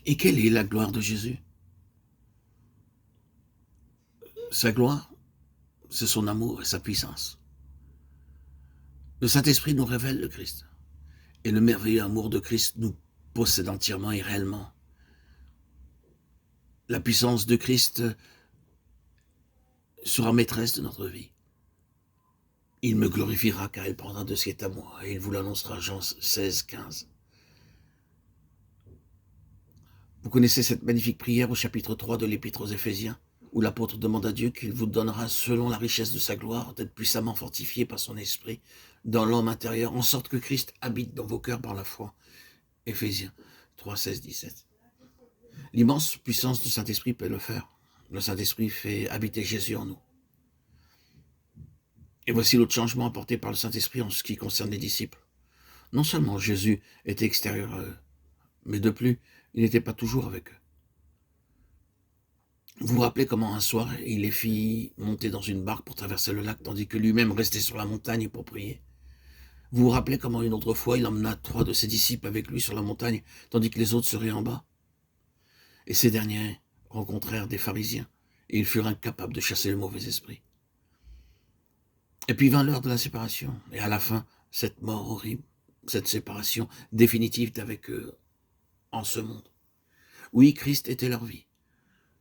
Et quelle est la gloire de Jésus? Sa gloire, c'est son amour et sa puissance. Le Saint-Esprit nous révèle le Christ. Et le merveilleux amour de Christ nous possède entièrement et réellement. La puissance de Christ sera maîtresse de notre vie. Il me glorifiera car il prendra de ce qui est à moi et il vous l'annoncera. Jean 16, 15. Vous connaissez cette magnifique prière au chapitre 3 de l'Épître aux Éphésiens, où l'apôtre demande à Dieu qu'il vous donnera, selon la richesse de sa gloire, d'être puissamment fortifié par son esprit dans l'homme intérieur, en sorte que Christ habite dans vos cœurs par la foi. Éphésiens 3, 16, 17. L'immense puissance du Saint-Esprit peut le faire. Le Saint-Esprit fait habiter Jésus en nous. Et voici l'autre changement apporté par le Saint-Esprit en ce qui concerne les disciples. Non seulement Jésus était extérieur à eux, mais de plus, il n'était pas toujours avec eux. Vous vous rappelez comment un soir, il les fit monter dans une barque pour traverser le lac, tandis que lui-même restait sur la montagne pour prier. Vous vous rappelez comment une autre fois, il emmena 3 de ses disciples avec lui sur la montagne, tandis que les autres seraient en bas. Et ces derniers rencontrèrent des pharisiens, et ils furent incapables de chasser le mauvais esprit. Et puis vint l'heure de la séparation, et à la fin, cette mort horrible, cette séparation définitive d'avec eux en ce monde. Oui, Christ était leur vie,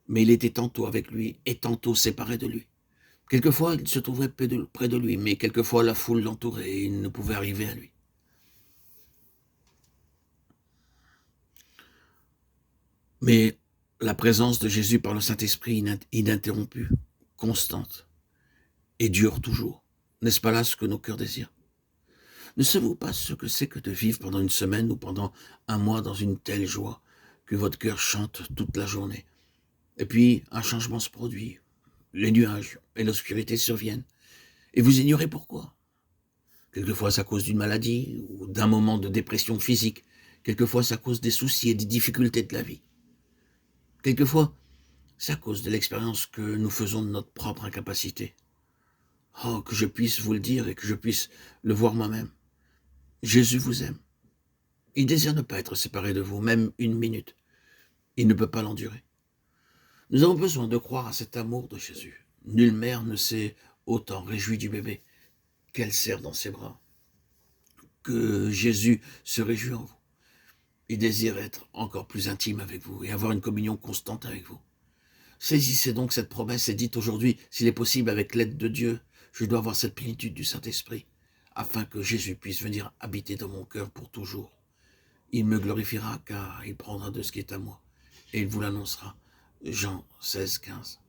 mais il était tantôt avec lui et tantôt séparé de lui. Quelquefois, il se trouvait près de lui, mais quelquefois la foule l'entourait et il ne pouvait arriver à lui. Mais la présence de Jésus par le Saint-Esprit ininterrompue, constante et dure toujours, n'est-ce pas là ce que nos cœurs désirent? Ne savez-vous pas ce que c'est que de vivre pendant une semaine ou pendant un mois dans une telle joie que votre cœur chante toute la journée? Et puis, un changement se produit. Les nuages et l'obscurité surviennent. Et vous ignorez pourquoi. Quelquefois, c'est à cause d'une maladie ou d'un moment de dépression physique. Quelquefois, c'est à cause des soucis et des difficultés de la vie. Quelquefois, c'est à cause de l'expérience que nous faisons de notre propre incapacité. Oh, que je puisse vous le dire et que je puisse le voir moi-même. Jésus vous aime. Il désire ne pas être séparé de vous, même une minute. Il ne peut pas l'endurer. Nous avons besoin de croire à cet amour de Jésus. Nulle mère ne s'est autant réjouie du bébé qu'elle serre dans ses bras. Que Jésus se réjouit en vous. Il désire être encore plus intime avec vous et avoir une communion constante avec vous. Saisissez donc cette promesse et dites aujourd'hui, s'il est possible, avec l'aide de Dieu, je dois avoir cette plénitude du Saint-Esprit, afin que Jésus puisse venir habiter dans mon cœur pour toujours. Il me glorifiera car il prendra de ce qui est à moi et il vous l'annoncera. Jean 16, 15.